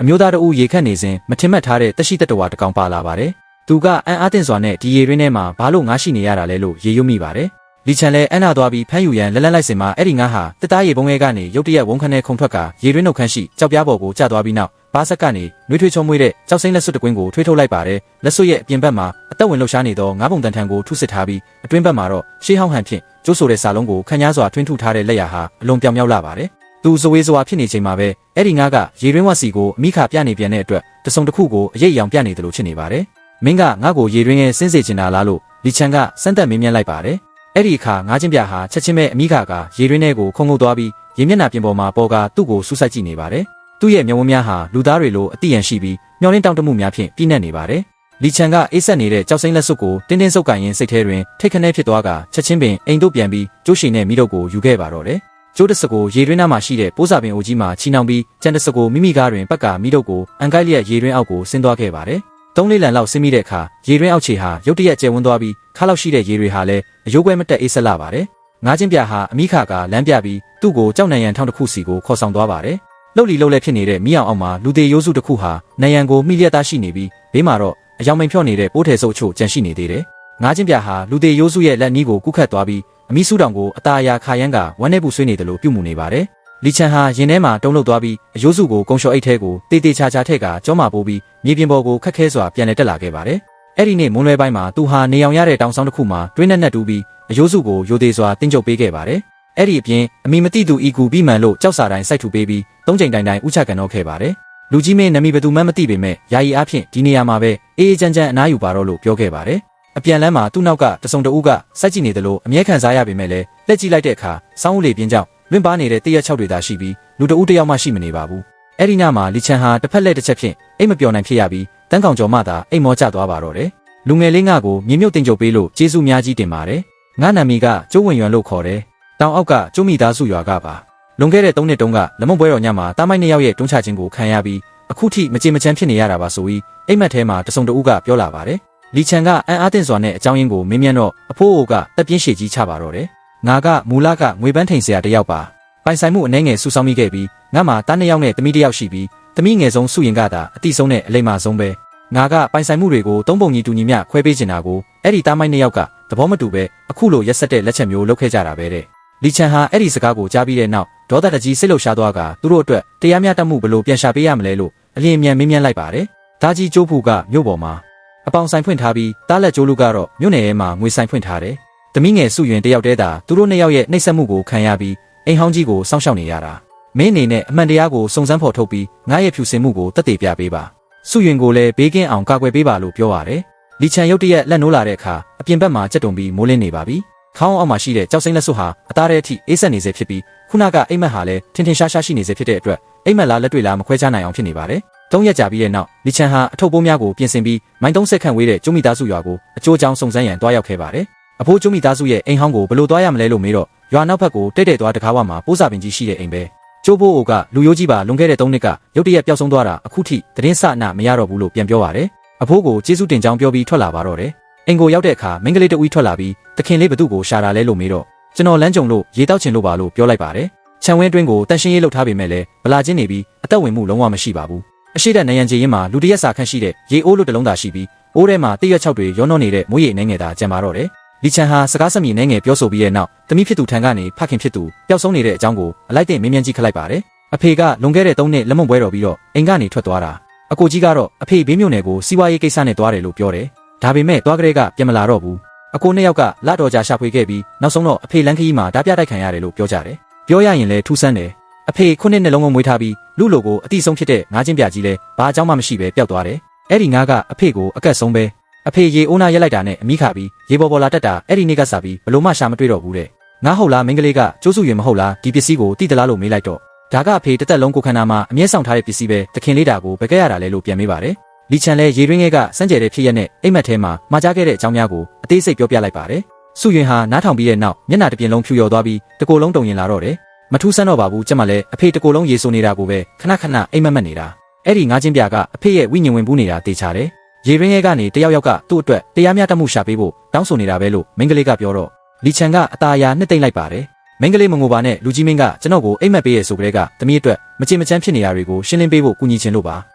အမျိုးသားတို့ရေခတ်နေစဉ်မထင်မှတ်ထားတဲ့တရှိတတဝါတကောင်ပါလာပါတယ်သူကအံ့အားသင့်စွာနဲ့ဒီရေရင်းထဲမှာဘာလို့ငါရှိနေရတာလဲလို့ရေရွတ်မိပါတယ်လီချန်လည်းအံ့နာသွားပြီးဖမ်းယူရန်လက်လိုက်စင်မှာအဲ့ဒီငါဟာတစ်သားရေပုံးထဲကနေရုတ်တရက်ဝုန်းခနဲ့ခုံထွက်ကရေရင်းနှုတ်ခမ်းရှိကြောက်ပြားပေါ်ကိုကျသွားပြီးနောက်ပါဆက်ကနေနှွေးထွေးချုံမွေးတဲ့ကြောက်စိမ့်လက်စွပ်တကွင်းကိုထွေးထုတ်လိုက်ပါတယ်လက်စွပ်ရဲ့အပြင်ဘက်မှာအသက်ဝင်လှုပ်ရှားနေသောငါးပုံတန်ထန်ကိုထုစစ်ထားပြီးအတွင်းဘက်မှာတော့ရှေးဟောင်းဟန်ဖြင့်ကျိုးဆိုတဲ့စာလုံးကိုခန့်ညားစွာထွင်းထုထားတဲ့လက်ရာဟာအလွန်ပြောင်မြောက်လာပါတယ်သူဇဝေဇဝါဖြစ်နေချိန်မှာပဲအဲ့ဒီငါကရေရင်းဝစီကိုအမိခပြနေပြန်တဲ့အတွက်တစုံတစ်ခုကိုအရေးအယောင်ပြနေတယ်လို့ဖြစ်နေပါတယ်မင်းကငါ့ကိုရေရင်းရဲ့စင်းစေချင်တာလားလို့လီချန်ကစမ်းသက်မေးမြန်းလိုက်ပါတယ်အဲ့ဒီအခါငါးချင်းပြဟာချက်ချင်းပဲအမိခကရေရင်းထဲကိုခုံငုတ်သွားပြီးရေမျက်နှာပြင်ပေါ်မှာပေါ်ကသူ့ကိုစူးစိုက်ကြည့်နေပါတယ်သူ့ရဲ့မျက်ဝန်းများဟာလူသားတွေလိုအတိရန်ရှိပြီးမျောလင်းတောင့်တမှုများဖြင့်ပြည့်နှက်နေပါတယ်လီချန်ကအေးဆက်နေတဲ့ကြောက်စိမ့်လက်စွပ်ကိုတင်းတင်းဆုပ်ကန်ရင်းစိတ်ထဲတွင်ထိတ်ခနဲဖြစ်သွားကချက်ချင်းပင်အိမ်တို့ပြန်ပြီးကျိုးရှိနဲ့မိတို့ကိုယူခဲ့ပါတော့တယ်ကျိုးတစကိုရေတွင်းသားမှာရှိတဲ့ပိုးစာပင်အိုကြီးမှာချီနှောင်ပြီးကျန်တစကိုမိမိကားတွင်ပက်ကမိတို့ကိုအန်ကိုက်လျက်ရေတွင်းအောက်ကိုဆင်းသွားခဲ့ပါတယ်သုံးလေးလံလောက်ဆင်းမိတဲ့အခါရေတွင်းအောက်ခြေဟာရုတ်တရက်ကျဲဝန်းသွားပြီးခါလောက်ရှိတဲ့ရေတွေဟာလည်းအယိုးကွဲမတက်အေးဆက်လာပါတယ်ငါးချင်းပြဟာအမိခကလမ်းပြပြီးသူ့ကိုကြောက်နံရံထောင်းတစ်ခုစီကိုခေါ်ဆောင်သွားပါတယ်လှုပ်လီလှုပ်လဲဖြစ်နေတဲ့မိအောင်အောက်မှာလူသေးရိုးစုတစ်ခုဟာနံရံကိုမိလျက်သားရှိနေပြီးဘေးမှာတော့အယောင်မိန်ဖြော့နေတဲ့ပိုးထည်စုပ်ချို့ကြံရှိနေသေးတယ်ငါးချင်းပြဟာလူသေးရိုးစုရဲ့လက်နီးကိုကူးခတ်သွားပြီးအမိစုတောင်ကိုအตาအရာခါရမ်းကဝမ်းနေပူဆွေးနေတယ်လို့ပြုမှုနေပါတယ်လီချန်ဟာရင်ထဲမှာတုံးလှုပ်သွားပြီးအယိုးစုကိုကုံလျှော်အိတ်ထဲကိုတေးသေးချာချာထည့်ကကြောမှာပိုးပြီးမြေပြင်ပေါ်ကိုခက်ခဲစွာပြန်လည်တက်လာခဲ့ပါတယ်အဲ့ဒီနေ့မွန်းလွဲပိုင်းမှာသူဟာနေအောင်ရတဲ့တောင်ဆောင်တစ်ခုမှာတွင်းနဲ့တူးပြီးအယိုးစုကိုရိုသေစွာတင်းကျုပ်ပေးခဲ့ပါတယ်အဲ့ဒီအပြင်အမိမတိသူဤကူပြီးမှန်လို့ကြောက်စာတိုင်းစိုက်ထူပေးပြီးသုံးချိန်တိုင်တိုင်ဥချကန်တော့ခဲ့ပါတယ်လူကြီးမင်းနမီဘသူမှမသိပေမဲ့ယာယီအားဖြင့်ဒီနေရာမှာပဲအေးအေးချမ်းချမ်းအနားယူပါတော့လို့ပြောခဲ့ပါတယ်အပြန်လမ်းမှာသူ့နောက်ကတစုံတဦးကစိုက်ကြည့်နေတယ်လို့အမြဲခံစားရပေမဲ့လည်းလက်ကြည့်လိုက်တဲ့အခါစောင်းဦးလေပြင်းကြောင့်လွင့်ပါနေတဲ့တရက်6တွေသာရှိပြီးလူတဦးတယောက်မှရှိမနေပါဘူးအဲ့ဒီညမှာလီချန်ဟာတစ်ဖက်လက်တစ်ချက်ဖြင့်အိတ်မပျော်နိုင်ဖြစ်ရပြီးတန်းကောင်ကျော်မှသာအိမ်မောကျသွားပါတော့တယ်လူငယ်လေးငါကိုမြေမြုပ်တင်ကြုတ်ပေးလို့ကျေးဇူးများကြီးတင်ပါတယ်ငါနာမည်ကကျိုးဝင်ရွံလို့ခေါ်တယ်တောင်အောက်ကကျိုးမိသားစုရွာကပါလွန်ခဲ့တဲ့3နှစ်တုန်းကလက်မုတ်ပွဲတော်ညမှာတားမိုက်2ယောက်ရဲ့တွန်းချခြင်းကိုခံရပြီးအခုထိမကြေမချမ်းဖြစ်နေရတာပါဆိုပြီးအိမ်မက်ထဲမှာတစုံတဦးကပြောလာပါတယ်လီချန်ကအံ့အားသင့်စွာနဲ့အကြောင်းရင်းကိုမင်းမြန်းတော့အဖိုးအိုကတက်ပြင်းရှည်ကြီးချပါတော့တယ်ငါကမူလကငွေပန်းထိန်ဆရာတယောက်ပါပိုင်ဆိုင်မှုအနှဲငယ်စုဆောင်းမိခဲ့ပြီးငါမှာတား2ယောက်နဲ့သမီး1ယောက်ရှိပြီးသမီးငယ်ဆုံးစုရင်ကသာအတိဆုံးနဲ့အလိမ္မာဆုံးပဲငါကပိုင်ဆိုင်မှုတွေကို3ပုံညီတူညီမျှခွဲပေးချင်တာကိုအဲ့ဒီတားမိုက်2ယောက်ကသဘောမတူပဲအခုလိုရက်ဆက်တဲ့လက်ချက်မျိုးလုပ်ခဲ့ကြတာပဲတဲ့လီချန်ဟာအဲ့ဒီစကားကိုကြားပြီးတဲ့နောက်ဒေါသတကြီးစိတ်လှုပ်ရှားသွားကသူတို့အတွက်တရားမျှတမှုဘယ်လိုပြန်ရှာပေးရမလဲလို့အလင်းအမြန်မင်းမြန်းလိုက်ပါတယ်ဒါကြီးကျိုးဖူကမြို့ပေါ်မှာအပေါင်ဆိုင်ဖွင့်ထားပြီးတားလက်ကျိုးလူကတော့မြို့နယ်ထဲမှာငွေဆိုင်ဖွင့်ထားတယ်သမီးငယ်စုရင်တယောက်တည်းသာသူတို့2ယောက်ရဲ့နှိပ်စက်မှုကိုခံရပြီးအိမ်ဟောင်းကြီးကိုစောင့်ရှောက်နေရတာမင်းအနေနဲ့အမှန်တရားကိုစုံစမ်းဖော်ထုတ်ပြီးငါရဲ့ဖြူစင်မှုကိုတက်တည်ပြပေးပါစုရင်ကိုလည်းဘေးကင်းအောင်ကာကွယ်ပေးပါလို့ပြောရတယ်လီချန်ရုတ်တရက်လက်နိုးလာတဲ့အခါအပြင်ဘက်မှာကြက်တုံပြီးမိုးလင်းနေပါပြီခေါင်းအောက်မှာရှိတဲ့ကြောက်စိမ့်လက်စွပ်ဟာအသားထဲအထိအေးဆက်နေစေဖြစ်ပြီးခုနကအိမ်မက်ဟာလည်းထင်ထင်ရှားရှားရှိနေစေဖြစ်တဲ့အတွက်အိမ်မက်လားလက်တွေ့လားမခွဲခြားနိုင်အောင်ဖြစ်နေပါတယ်3ရက်ကြာပြီးတဲ့နောက်လီချန်ဟာအထုပ်ပိုးများကိုပြင်ဆင်ပြီးမိုင်း30ခန့်ဝေးတဲ့ကျုံမိသားစုရွာကိုအကျိုးအကြောင်းစုံစမ်းရန်တွားရောက်ခဲ့ပါတယ်အဖိုးကျုံမိသားစုရဲ့အိမ်ဟောင်းကိုဘယ်လိုတွားရမလဲလို့မေးတော့ရွာနောက်ဘက်ကိုတိတ်တိတ်သွားတကားဝမှာပိုးစာပင်ကြီးရှိတဲ့အိမ်ပဲကျိုးဘိုးအိုကလူရိုးကြီးပါလွန်ခဲ့တဲ့3နှစ်ကရုတ်တရက်ပျောက်ဆုံးသွားတာအခုထိသတင်းစနာမရတော့ဘူးလို့ပြန်ပြောပါတယ်အဖိုးကိုကျေးဇူးတင်ကြောင်းပြောပြီးထွက်လာပါတော့တယ်အိမ်ကိုရောက်တဲ့အခါမင်းကလေးတဦးထွက်လာပြီးတခင်လေးဘသူ့ကိုရှာတာလဲလို့မေးတော့ကျွန်တော်လမ်းကြုံလို့ရေတောက်ချင်လို့ပါလို့ပြောလိုက်ပါတယ်ခြံဝင်းတွင်းကိုတန်ရှင်းရေးလုပ်ထားပေမဲ့လည်းဗလာချင်းနေပြီးအသက်ဝင်မှုလုံးဝမရှိပါဘူးအရှိတဲ့နယံကျင်းရင်မှာလူတရက်စာခန့်ရှိတဲ့ရေအိုးလိုတစ်လုံးသာရှိပြီးအိုးထဲမှာတရက်6တွေရောနှောနေတဲ့မိုးရေနှဲငယ်သာကျန်ပါတော့တယ်လီချန်ဟာစကားစမြည်နှဲငယ်ပြောဆိုပြီးတဲ့နောက်သမီးဖြစ်သူထံကနေဖခင်ဖြစ်သူပျောက်ဆုံးနေတဲ့အကြောင်းကိုအလိုက်တဲ့မင်းမြန်းကြီးခလိုက်ပါတယ်အဖေကလွန်ခဲ့တဲ့3နှစ်လက်မုံပွဲတော်ပြီးတော့အိမ်ကနေထွက်သွားတာအကိုကြီးကတော့အဖေဘေးမြို့နယ်ကိုစီးပွားရေးကိစ္စနဲ့သွားတယ်လို့ပြောတယ်ဒါပေမဲ့သွားကလေးကပြန်မလာတော့ဘူးအကို2ယောက်ကလတော်ကြာရှာဖွေခဲ့ပြီးနောက်ဆုံးတော့အဖေလမ်းခရီးမှာဓာပြတိုက်ခံရတယ်လို့ပြောကြတယ်ပြောရရင်လည်းထူးဆန်းတယ်အဖေ9နှစ်လုံးကိုမွေးထားပြီးလူလိုကိုအတိဆုံးဖြစ်တဲ့ငါးချင်းပြကြီးလဲဘာအကြောင်းမှမရှိပဲပျောက်သွားတယ်အဲ့ဒီငါကအဖေကိုအကက်ဆုံးပဲအဖေရေအိုးနာရက်လိုက်တာနဲ့အမိခါပြီးရေပေါ်ပေါ်လာတက်တာအဲ့ဒီနေ့ကစားပြီးဘလို့မှရှာမတွေ့တော့ဘူးတဲ့ငါဟုတ်လားမင်းကလေးကကျိုးစုရင်မဟုတ်လားဒီပစ္စည်းကိုတိတလားလို့မေးလိုက်တော့ဒါကအဖေတစ်သက်လုံးကိုခန္ဓာမှာအမြဲဆောင်ထားတဲ့ပစ္စည်းပဲတခင်လေးတာကိုဘယ်ကရတာလဲလို့ပြန်မေးပါတယ်လီချန်လဲရေရင်းငယ်ကစမ်းကြဲတဲ့ဖြစ်ရက်နဲ့အိမ်မက်ထဲမှာမှာကြားခဲ့တဲ့အကြောင်းများကိုအသေးစိတ်ပြောပြလိုက်ပါတယ်စုရင်ဟာနားထောင်ပြီးတဲ့နောက်မျက်နှာတစ်ပြင်လုံးဖြူလျော်သွားပြီးတကိုယ်လုံးတုံရင်လာတော့တယ်မထူးဆန်းတော့ပါဘူးကျမလည်းအဖေတကိုယ်လုံးရေဆိုနေတာကိုပဲခဏခဏအိမ်မက်နေတာအဲ့ဒီငါးချင်းပြကအဖေရဲ့ဝိညာဉ်ဝင်ပူးနေတာတေချာတယ်ရေရင်းငယ်ကနေတယောက်ယောက်ကသူ့အတွက်တရားမျှတမှုရှာပေးဖို့တောင်းဆိုနေတာပဲလို့မင်းကလေးကပြောတော့လီချန်ကအตาအယာနှစ်သိမ့်လိုက်ပါတယ် မင်းကလေးမငိုပါနဲ့လူကြီးမင်းကကျွန်တော်ကိုအိမ်မက်ပေးရဆိုကြတဲ့ကတမီးအတွက်မချင်မချမ်းဖြစ်နေရတွေကိုရှင်းလင်းပေးဖို့ကူညီချင်လို့ပ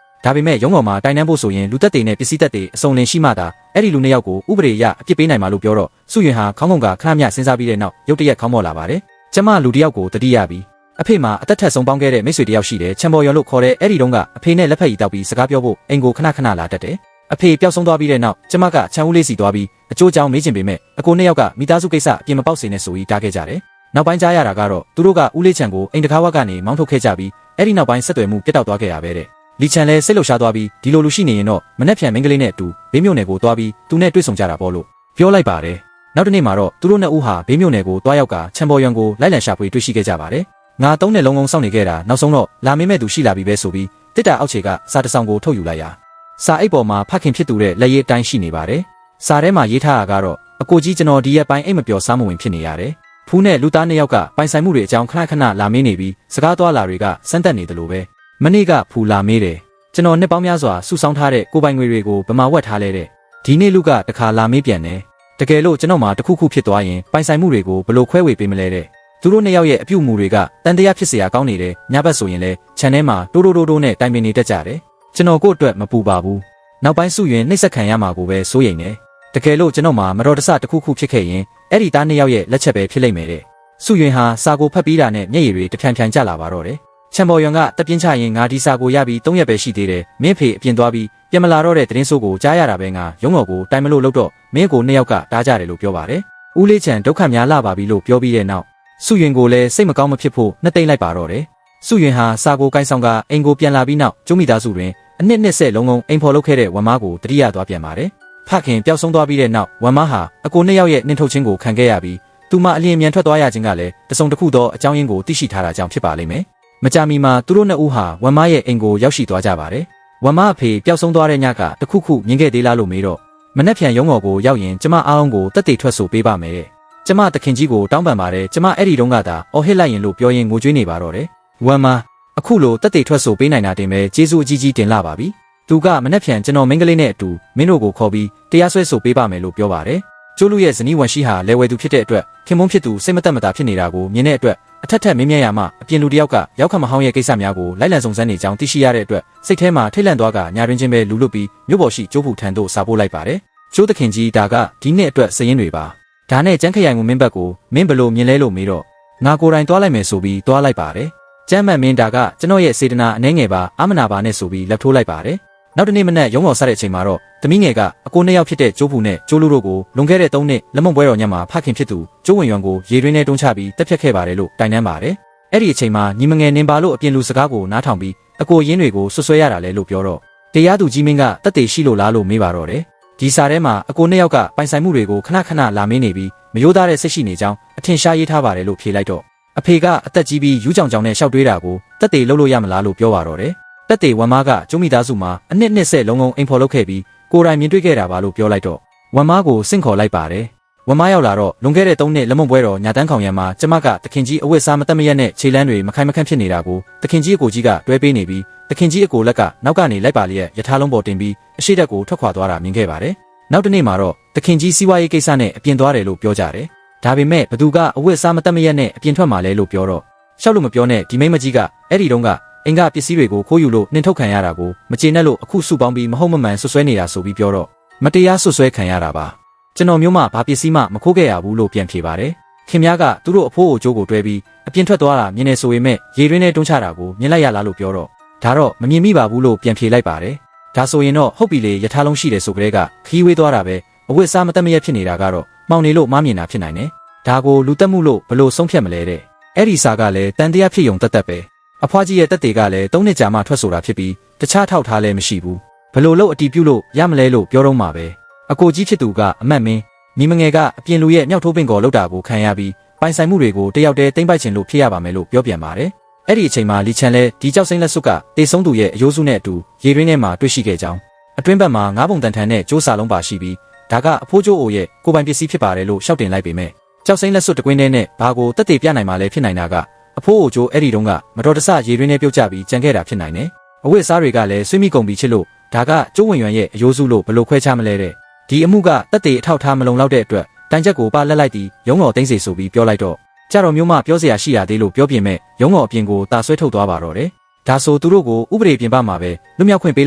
ါဒါပေမဲ့ရုံးပေါ်မှာတိုင်တန်းဖို့ဆိုရင်လူသက်တွေနဲ့ပစ္စည်းသက်တွေအစုံလင်ရှိမှသာအဲ့ဒီလူနှစ်ယောက်ကိုဥပဒေအရအပြစ်ပေးနိုင်မှာလို့ပြောတော့စုရင်ဟာခေါင်းငုံကခဏမျှစဉ်းစားပြီးတဲ့နောက်ရုတ်တရက်ခေါင်းမော်လာပါတယ်ကျမလူတစ်ယောက်ကိုတတိယပြီးအဖေမှာအသက်ထက်ဆုံးပေါင်းခဲ့တဲ့မိတ်ဆွေတစ်ယောက်ရှိတယ်ချံပေါ်ရွံလို့ခေါ်တဲ့အဲ့ဒီတုန်းကအဖေနဲ့လက်ဖက်ရည်တောက်ပြီးစကားပြောဖို့အိမ်ကိုခဏခဏလာတတ်တယ်အဖေပျောက်ဆုံးသွားပြီးတဲ့နောက်ကျမကချံဦးလေးစီသွားပြီးအကျိုးကြောင့်မေးချင်ပေမဲ့အကိုနှစ်ယောက်ကမိသားစုကိစ္စအပြင်မပေါက်စေနဲ့ဆိုပြီးတားခဲ့ကြတယ်နောက်ပိုင်းကြားရတာကတော့သူတို့ကဦးလေးချံကိုအိမ်တကားဝက်ကနေမောင်းထုတ်ခဲ့ကြပြီးအဲ့ဒီနောက်ပိုင်းဆက်သွယ်မှုပြတ်တောက်သွားခဲ့ရပဲတဲ့လီချံလည်းစိတ်လှုပ်ရှားသွားပြီးဒီလိုလူရှိနေရင်တော့မနှက်ဖြန်မင်းကလေးနဲ့အတူဘေးမြို့နယ်ကိုသွားပြီးသူနဲ့တွေ့ဆုံကြတာပေါ့လို့ပြောလိုက်ပါတယ်နောက်တစ်နေ့မှာတော့သူတို့နှစ်ဦးဟာဘေးမြို့နယ်ကိုတွားရောက်ကချံပေါ်ရွံကိုလိုက်လံရှာဖွေတွေ့ရှိခဲ့ကြပါတယ်ငါသုံးနှစ်လုံးလုံးစောင့်နေခဲ့တာနောက်ဆုံးတော့လာမင်းမဲ့သူရှိလာပြီပဲဆိုပြီးတစ်တာအောက်ခြေကစာတစောင်ကိုထုတ်ယူလိုက်ရာစာအိတ်ပေါ်မှာဖခင်ဖြစ်သူတဲ့လက်ရည်အတိုင်းရှိနေပါတယ်စာထဲမှာရေးထားတာကတော့အကိုကြီးကျွန်တော်ဒီရက်ပိုင်းအိမ်မပျော်စားမဝင်ဖြစ်နေရတယ်ဖူးနဲ့လူသားနှစ်ယောက်ကပိုင်ဆိုင်မှုတွေအကြောင်းခဏခဏလာမေးနေပြီးစကားသွားလာတွေကစမ်းတက်နေတယ်လို့ပဲမနေ့ကဖူလာမေးတယ်ကျွန်တော်နှစ်ပေါင်းများစွာစုဆောင်းထားတဲ့ကိုပိုင်ငွေတွေကိုဗမာဝက်ထားလဲတဲ့ဒီနေ့လူကတခါလာမေးပြန်တယ်တကယ်လို့ကျွန်တော်မှတခုခုဖြစ်သွားရင်ပိုင်ဆိုင်မှုတွေကိုဘလို့ခွဲဝေပေးမလဲတဲ့သူတို့နှစ်ယောက်ရဲ့အပြုအမူတွေကတန်တရားဖြစ်เสียကောင်းနေတယ်ညဘက်ဆိုရင်လဲခြံထဲမှာတိုးတိုးနဲ့တိုင်ပင်နေတတ်ကြတယ်ကျွန်တော်ကို့အတွက်မပူပါဘူးနောက်ပိုင်းစုရင်နှိမ့်ဆက်ခံရမှာကိုပဲစိုးရိမ်နေတကယ်လို့ကျွန်တော်မှမတော်တဆတခုခုဖြစ်ခဲ့ရင်အဲ့ဒီသားနှစ်ယောက်ရဲ့လက်ချက်ပဲဖြစ်လိမ့်မယ်တဲ့စုရင်ဟာစာကိုဖတ်ပြီးတာနဲ့မျက်ရည်တွေတဖြန်ဖြန်ကျလာပါတော့တယ်ချံပေါ်ရွံကတပြင်းချရင်ငါဒီစာကိုရပြီး3ရက်ပဲရှိသေးတယ်မင်းဖေအပြင်သွားပြီးပြန်မလာတော့တဲ့သတင်းဆိုးကိုကြားရတာပဲငါရုံးတော်ကိုတိုင်မလို့လို့တော့မင်းကိုနှစ်ယောက်ကတားကြတယ်လို့ပြောပါတယ်ဦးလေးချံဒုက္ခများလာပါပြီလို့ပြောပြီးတဲ့နောက်စုရင်ကိုလည်းစိတ်မကောင်းမဖြစ်ဖို့နှစ်သိမ့်လိုက်ပါတော့တယ်စုရင်ဟာစာကိုကိုင်းဆောင်ကအိမ်ကိုပြန်လာပြီးနောက်ကျုံမိသားစုတွင်အနှစ်ဆက်လုံးလုံးအိမ်ဖော်လုပ်ခဲ့တဲ့ဝမ်မားကိုတတိယသွားပြန်ပါတယ်ဖခင်ပျောက်ဆုံးသွားပြီးတဲ့နောက်ဝမ်မားဟာအကိုနှစ်ယောက်ရဲ့နှင်ထုတ်ခြင်းကိုခံခဲ့ရပြီးသူမအလျင်မြန်ထွက်သွားရခြင်းကလည်းတစုံတစ်ခုသောအကြောင်းရင်းကိုသိရှိထားတာကြောင့်ဖြစ်ပါလိမ့်မယ်မကြာမီမှာသူတို့နှစ်ဦးဟာဝမ်မားရဲ့အိမ်ကိုရောက်ရှိသွားကြပါတယ်ဝမ်မားအဖေပျောက်ဆုံးသွားတဲ့ညကတခုခုမြင်ခဲ့သေးလားလို့မေးတော့မနှက်ဖြန်ရုံးတော်ကိုရောက်ရင်ကျမအားလုံးကိုတက်တေထွက်ဆိုပေးပါမယ်ကျမတခင်ကြီးကိုတောင်းပန်ပါတယ်ကျမအဲ့ဒီတုန်းကသာအော်ဟစ်လိုက်ရင်လို့ပြောရင်ငိုကြွေးနေပါတော့တယ်ဝမ်မားအခုလိုတက်တေထွက်ဆိုပေးနိုင်တာတင်ပဲကျေးဇူးအကြီးကြီးတင်လာပါပြီသူကမနှက်ဖြန်ကျွန်တော်မင်းကလေးနဲ့အတူမင်းတို့ကိုခေါ်ပြီးတရားစွဲဆိုပေးပါမယ်လို့ပြောပါတယ်ကျိုးလူရဲ့ဇနီးဝန်ရှိဟာလဲဝဲသူဖြစ်တဲ့အတွက်ခင်မုန်းဖြစ်သူစိတ်မသက်မသာဖြစ်နေတာကိုမြင်တဲ့အတွက်အထက်ထက်မင်းမြတ်ရမှအပြင်လူတယောက်ကရောက်ခမဟောင်းရဲ့ကိစ္စများကိုလိုက်လံစုံစမ်းနေကြောင်းသိရှိရတဲ့အတွက်စိတ်ထဲမှာထိတ်လန့်သွားကညာတွင်ချင်းပဲလူလွတ်ပြီးမြို့ပေါ်ရှိကျိုးဖူထံသို့စာပို့လိုက်ပါတယ်ကျိုးသခင်ကြီးဒါကဒီနှစ်အတွက်စည်ရင်းတွေပါဒါနဲ့ကျန်းခရိုင်ကိုမင်းဘက်ကိုမင်းဘလို့မြင်လဲလို့မေးတော့ငါကိုယ်တိုင်သွားလိုက်မယ်ဆိုပြီးသွားလိုက်ပါတယ်ကျမ်းမှန်မင်းဒါကကျွန်တော်ရဲ့စေတနာအနှဲငယ်ပါအာမနာပါနဲ့ဆိုပြီးလက်ထိုးလိုက်ပါတယ်နောက်တနေ့မနက်ရုံးတော်ဆက်တဲ့အချိန်မှာတော့သမီးငယ်ကအကိုနှစ်ယောက်ဖြစ်တဲ့ကျိုးဖူနဲ့ကျိုးလူတို့ကိုလွန်ခဲ့တဲ့3နှစ်လက်မုံပွဲတော်ညမှာဖခင်ဖြစ်သူကျိုးဝင်ရွံကိုရေတွင်းထဲတွန်းချပြီးတက်ဖြတ်ခဲ့ပါတယ်လို့တိုင်တန်းပါတယ်အဲ့ဒီအချိန်မှာညီမငယ်နင်ပါလို့အပြင်လူစကားကိုနားထောင်ပြီးအကိုရင်းတွေကိုဆွဆွဲရတာလဲလို့ပြောတော့တရားသူကြီးမင်းကတက်တေရှိလို့လားလို့မေးပါတော့တယ်ဒီစာထဲမှာအကိုနှစ်ယောက်ကပိုင်ဆိုင်မှုတွေကိုခဏခဏလာမင်းနေပြီးမယိုးသားတဲ့စိတ်ရှိနေကြောင်းအထင်ရှားရေးထားပါတယ်လို့ဖြေလိုက်တော့အဖေကအသက်ကြီးပြီးယူးကြောင်ကြောင်နဲ့ရှောက်တွေးတာကိုတက်တေလှုပ်လို့ရမလားလို့ပြောပါတော့တယ်တက်တေဝမ်မားကကျုံမိသားစုမှာအနှစ်ဆက်လုံးလုံးအိမ်ဖော်လုပ်ခဲ့ပြီးကိုယ်တိုင်မြင်တွေ့ခဲ့တာပါလို့ပြောလိုက်တော့ဝမ်မားကိုစင့်ခေါ်လိုက်ပါတယ်ဝမ်မားရောက်လာတော့လွန်ခဲ့တဲ့3နှစ်လက်မုံပွဲတော်ညာတန်းခေါင်ရံမှာကျမကတခင်ကြီးအဝတ်စားမတက်မရက်နဲ့ခြေလမ်းတွေမခိုင်မခန့်ဖြစ်နေတာကိုတခင်ကြီးအကိုကြီးကတွဲပေးနေပြီးတခင်ကြီးအကိုလက်ကနောက်ကနေလိုက်ပါလျက်ရထားလုံးပေါ်တင်ပြီးအရှိတက်ကိုထွက်ခွာသွားတာမြင်ခဲ့ပါတယ်နောက်တနေ့မှာတော့တခင်ကြီးစီးပွားရေးကိစ္စနဲ့အပြင်သွားတယ်လို့ပြောကြတယ်ဒါပေမဲ့ဘသူကအဝတ်စားမတက်မရက်နဲ့အပြင်ထွက်มาလဲလို့ပြောတော့ရှောက်လို့မပြောနဲ့ဒီမိမကြီးကအဲ့ဒီတုန်းကအင်္ဂပစ္စည်းတွေကိုခိုးယူလို့နှင်ထုတ်ခံရတာကိုမကျေနပ်လို့အခုစုပေါင်းပြီးမဟုတ်မမှန်ဆွဆွဲနေတာဆိုပြီးပြောတော့မတရားဆွဆွဲခံရတာပါကျွန်တော်မျိုးမှဘာပစ္စည်းမှမခိုးခဲ့ရဘူးလို့ပြန်ဖြေပါတယ်ခင်ဗျားကသူတို့အဖိုးကိုကြိုးကိုတွဲပြီးအပြင်ထွက်သွားတာမြင်နေဆိုပေမဲ့ရေတွင်းထဲတွန်းချတာကိုမြင်လိုက်ရလားလို့ပြောတော့ဒါတော့မမြင်မိပါဘူးလို့ပြန်ဖြေလိုက်ပါတယ်ဒါဆိုရင်တော့ဟုတ်ပြီလေရထားလုံးရှိတယ်ဆိုကြတဲ့ကခီးဝေးသွားတာပဲအဝတ်စားမတက်မရက်ဖြစ်နေတာကတော့မှောင်နေလို့မားမြင်တာဖြစ်နိုင်တယ်ဒါကိုလူတက်မှုလို့ဘလို့ဆုံးဖြတ်မလဲတဲ့အဲ့ဒီစာကလည်းတန်တရားဖြစ်ုံတက်ပဲအဖွားကြီးရဲ့တက်တွေကလည်း3နှစ်ကြာမှထွက်ဆိုတာဖြစ်ပြီးတခြားထောက်ထားလည်းမရှိဘူးဘလို့လို့အတီးပြုတ်လို့ရမလဲလို့ပြောတော့မှာပဲအကိုကြီးဖြစ်သူကအမတ်မင်းမိမငယ်ကအပြင်လူရဲ့မြောက်ထိုးပင်ကော်လောက်တာကိုခံရပြီးပိုင်ဆိုင်မှုတွေကိုတယောက်တည်းသိမ့်ပိုက်ချင်လို့ဖြစ်ရပါမယ်လို့ပြောပြန်ပါတယ်အဲ့ဒီအချိန်မှာလီချန်လဲဒီကြောက်စိမ့်လက်စွပ်ကတေဆုံးသူရဲ့အယိုးစုနဲ့အတူရေတွင်းထဲမှာတွေ့ရှိခဲ့ကြောင်းအတွင်းဘက်မှာ9ပုံတန်ထန်နဲ့ကျိုးစာလုံးပါရှိပြီးဒါကအဖိုးကျိုးအိုရဲ့ကိုပိုင်ပစ္စည်းဖြစ်ပါတယ်လို့ရှောက်တင်လိုက်ပေမဲ့ကြောက်စိမ့်လက်စွပ်တကွင်းထဲနဲ့ဘာကိုတက်တေပြနိုင်မှလဲဖြစ်နိုင်တာကအဖိုးအိုကျိုးအဲ့ဒီတုန်းကမတော်တဆရေတွင်းထဲပြုတ်ကျပြီးကြံခဲ့တာဖြစ်နိုင်တယ်အဝတ်စားတွေကလည်းဆွေးမိကုန်ပြီးချစ်လို့ဒါကကျိုးဝင်ရွံရဲ့အယိုးစုလို့ဘလို့ခွဲခြားမလဲတဲ့ဒီအမှုကတက်တေအထောက်ထားမလုံလောက်တဲ့အတွက်တိုင်ချက်ကိုပါလက်လိုက်ပြီးရုံးတော်သိမ်းစေဆိုပြီးပြောလိုက်တော့ ကြတော်မျိုးမှပြောစရာရှိရသေးလို့ပြောပြမဲ့ရုံးတော်အပြင်ကိုတာဆွဲထုတ်သွားပါတော့တယ်ဒါဆိုသူတို့ကိုဥပဒေပြင်ပမှာပဲလွတ်မြောက်ခွင့်ပေး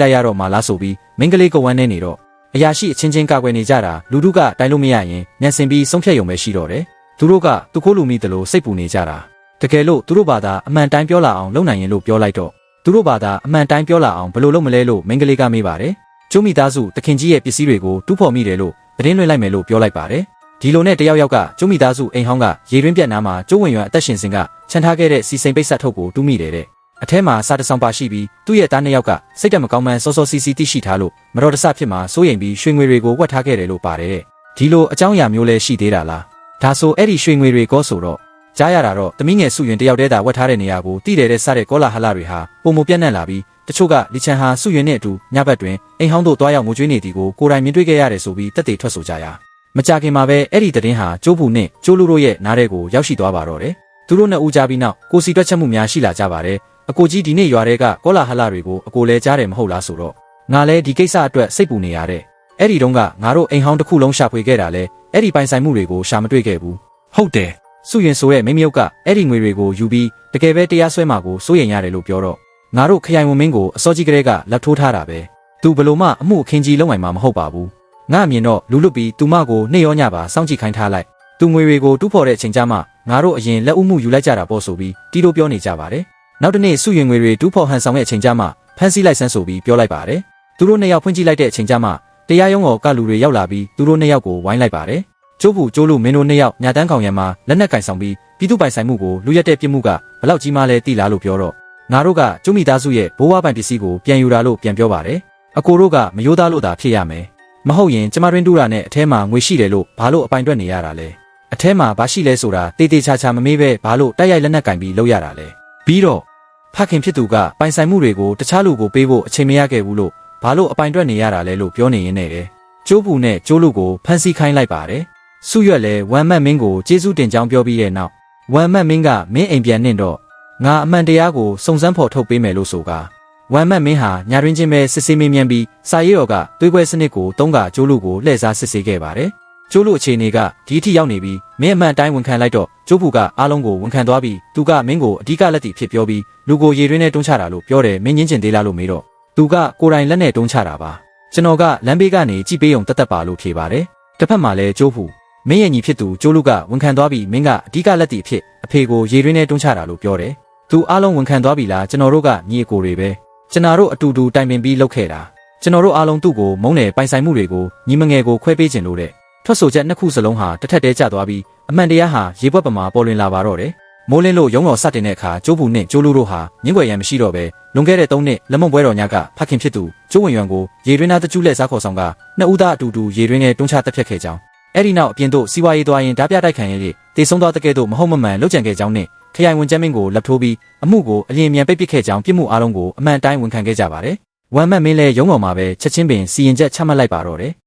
လိုက်ရတော့မှလားဆိုပြီးမင်းကလေးကဝမ်းနေနေတော့အရာရှိအချင်းချင်းကာကွယ်နေကြတာလူတို့ကတိုင်းလို့မရရင်ညံစင်ပြီးဆုံးဖြတ်ရုံပဲရှိတော့တယ်သူတို့ကသူခိုးလူမိတယ်လို့စိတ်ပူနေကြတာတကယ်လို့သူတို့ဘာသာအမှန်တိုင်းပြောလာအောင်လုပ်နိုင်ရင်လို့ပြောလိုက်တော့သူတို့ဘာသာအမှန်တိုင်းပြောလာအောင်ဘယ်လိုလုပ်မလဲလို့မင်းကလေးကမေးပါတယ်ကျိုးမိသားစုတခင်ကြီးရဲ့ပစ္စည်းတွေကိုတူးဖော်မိတယ်လို့သတင်းလွှင့်လိုက်မယ်လို့ပြောလိုက်ပါတယ်ဒီလိုနဲ့တယောက်ယောက်ကကျိုးမိသားစုအိမ်ဟောင်းကရေတွင်းပြက်နားမှာကျိုးဝင်ရွံအသက်ရှင်စဉ်ကခြံထားခဲ့တဲ့စီစိန်ပိတ်ဆက်ထုတ်ကိုတူးမိတယ်တဲ့အထဲမှာစာတစောင်ပါရှိပြီးသူ့ရဲ့သားနှစ်ယောက်ကစိတ်တက်မကောင်းမှန်းစောစောစီစီသိရှိထားလို့မတော်တဆဖြစ်မှာစိုးရိမ်ပြီးရွှေငွေတွေကိုဝတ်ထားခဲ့တယ်လို့ပါတယ်ဒီလိုအကြောင်းအရာမျိုးလဲရှိသေးတာလားဒါဆိုအဲ့ဒီရွှေငွေတွေကောဆိုတော့ကြားရတာတော့တမီးငယ်စုရင်တယောက်တည်းသာဝတ်ထားတဲ့နေရာကိုတိတယ်တဲ့စတဲ့ကောလာဟလတွေဟာပုံမပြတ်နှံ့လာပြီးတချို့ကလီချန်ဟာစုရင်နဲ့အတူညဘက်တွင်အိမ်ဟောင်းတို့တွားရောက်ငိုကြွေးနေသည်ကိုကိုယ်တိုင်မြင်တွေ့ခဲ့ရတယ်ဆိုပြီးတက်တေထွက်ဆိုကြရာမကြခင်မှာပဲအဲ့ဒီသတင်းဟာကျိုးဘူးနဲ့ကျိုးလူတို့ရဲ့နားထဲကိုရောက်ရှိသွားပါတော့တယ်သူတို့နှစ်ဦးကြားပြီးနောက်ကိုစီတွက်ချက်မှုများရှိလာကြပါတယ်အကိုကြီးဒီနေ့ရွာတွေကကောလာဟလတွေကိုအကိုလဲကြားတယ်မဟုတ်လားဆိုတော့ငါလဲဒီကိစ္စအတွက်စိတ်ပူနေရတဲ့အဲ့ဒီတုန်းကငါတို့အိမ်ဟောင်းတစ်ခုလုံးရှာဖွေခဲ့တာလဲအဲ့ဒီပိုင်ဆိုင်မှုတွေကိုရှာမတွေ့ခဲ့ဘူးဟုတ်တယ်စုရင်ဆိုရဲ့မိမယုတ်ကအဲ့ဒီငွေတွေကိုယူပြီးတကယ်ပဲတရားစွဲမှာကိုစိုးရိမ်ရတယ်လို့ပြောတော့ငါတို့ခရိုင်ဝန်မင်းကိုအစောကြီးကလေးကလက်ထိုးထားတာပဲသူဘလို့မှအမှုအခင်းကြီးလုံးဝမှာမဟုတ်ပါဘူးငါအမြင်တော့လူလွတ်ပြီးသူမကိုနှိမ့်ရောညပါစောင့်ကြည့်ခိုင်းထားလိုက်သူငွေတွေကိုတူးဖော်တဲ့အချိန်ကျမှငါတို့အရင်လက်ဦးမှုယူလိုက်ကြတာပေါ့ဆိုပြီးတီးတို့ပြောနေကြပါတယ်နောက်တနေ့စုရင်ငွေတွေတူးဖော်ဟန်ဆောင်တဲ့အချိန်ကျမှဖမ်းဆီးလိုက်ဆန်းဆိုပြီးပြောလိုက်ပါတယ်သူတို့နှစ်ယောက်ဖွင့်ကြည့်လိုက်တဲ့အချိန်ကျမှတရားရုံးကလူတွေရောက်လာပြီးသူတို့နှစ်ယောက်ကိုဝိုင်းလိုက်ပါတယ်ကျိုးဘူးကျိုးလူမင်းတို့နှစ်ယောက်ညာတန်းကောင်ရံမှာလက်နက်ကင်ဆောင်ပြီးပြည်သူပိုင်ဆိုင်မှုကိုလူရက်တဲ့ပြစ်မှုကဘလောက်ကြီးမှလဲတိလားလို့ပြောတော့ငါတို့ကကျုံမိသားစုရဲ့ဘိုးဘွားပိုင်ပစ္စည်းကိုပြန်ယူတာလို့ပြန်ပြောပါတယ်အကိုတို့ကမယိုးသားလို့သာဖြစ်ရမယ်မဟုတ်ရင်ကျမတွင်တူတာနဲ့အထဲမှာငွေရှိတယ်လို့ဘာလို့အပိုင်တွက်နေရတာလဲအထဲမှာဘာရှိလဲဆိုတာတေးသေးချာချာမမေးပဲဘာလို့တိုက်ရိုက်လက်နက်ကင်ပြီးလုပ်ရတာလဲပြီးတော့ဖခင်ဖြစ်သူကပိုင်ဆိုင်မှုတွေကိုတခြားလူကိုပေးဖို့အချိန်မရခဲ့ဘူးလို့ဘာလို့အပိုင်တွက်နေရတာလဲလို့ပြောနေရင်းနဲ့ကျိုးဘူးနဲ့ကျိုးလူကိုဖမ်းဆီးခိုင်းလိုက်ပါတယ်စုရွက်လဲဝမ်မတ်မင်းကိုကျေးဇူးတင်ကြောင်းပြောပြီးတဲ့နောက်ဝမ်မတ်မင်းကမင်းအိမ်ပြန်နှင့်တော့ငါအမှန်တရားကိုစုံစမ်းဖော်ထုတ်ပေးမယ်လို့ဆိုကာဝမ်မတ်မင်းဟာညာတွင်ချင်းပဲစစ်ဆေးမင်းမြန်ပြီးစာရေးတော်ကသွေးပွဲစနစ်ကိုသုံးကကျိုးလူကိုလှည့်စားစစ်ဆေးခဲ့ပါတယ်ကျိုးလူအခြေအနေကဒီအထိရောက်နေပြီးမင်းအမှန်တိုင်းဝန်ခံလိုက်တော့ကျိုးဘူးကအားလုံးကိုဝန်ခံသွားပြီးသူကမင်းကိုအဓိကလက်တီဖြစ်ပြောပြီးလူကိုရေတွင်းနဲ့တွန်းချတာလို့ပြောတယ်မင်းညင်းကျင်သေးလားလို့မေးတော့သူကကိုယ်တိုင်လက်နဲ့တွန်းချတာပါကျွန်တော်ကလမ်းဘေးကနေကြည့်ပေးုံတတ်ပါလို့ဖြေပါတယ်တစ်ဖက်မှာလဲကျိုးဘူးမင်းရဲ့ညီဖြစ်သူကျိုးလူကဝန်ခံသွားပြီးမင်းကအဓိကလက်တီဖြစ်အဖေကိုရေတွင်းနဲ့တွန်းချတာလို့ပြောတယ်သူအားလုံးဝန်ခံသွားပြီလားကျွန်တော်တို့ကညီအကိုတွေပဲကျွန်တော်တို့အတူတူတိုင်ပင်ပြီးလုပ်ခဲ့တာကျွန်တော်တို့အားလုံးသူ့ကိုမုန်းတယ်ပိုင်ဆိုင်မှုတွေကိုညီမငယ်ကိုခွဲပေးခြင်းလို့တဲ့ထွက်ဆိုချက်နှစ်ခုစလုံးဟာတစ်ထက်တည်းကျသွားပြီးအမှန်တရားဟာရေပွက်ပမာပေါ်လွင်လာပါတော့တယ်မိုးလင်းလို့ရုံးတော်စတင်တဲ့အခါကျိုးဘူးနဲ့ကျိုးလူတို့ဟာမြင့်ွယ်ရန်မရှိတော့ပဲလွန်ခဲ့တဲ့3နှစ်လက်မုံပွဲတော်ညကဖခင်ဖြစ်သူကျိုးဝင်ရွံကိုရေတွင်းသားတကျူးလက်စားခေါ်ဆောင်ကနှစ်ဦးသားအတူတူရေတွင်းနဲ့တွန်းချတက်ဖြတ်ခဲ့ကြောင်းအဲ့ဒီနောက်အပြင်သို့စီးပွားရေးသွားရင်ဓာပြတိုက်ခံရည်တေဆုံးသွားတဲ့ကဲ့သို့မဟုတ်မမှန်လှုပ်ကြံခဲ့ကြောင်းနဲ့ခရိုင်ဝန်ကျမ်းမင်းကိုလက်ထိုးပြီးအမှုကိုအလျင်မြန်ပိတ်ပစ်ခဲ့ကြောင်းပြစ်မှုအားလုံးကိုအမှန်တိုင်းဝန်ခံခဲ့ကြပါတယ်။ဝမ်မတ်မင်းလည်းရုံးတော်မှာပဲချက်ချင်းပင်စီရင်ချက်ချမှတ်လိုက်ပါတော့တယ်။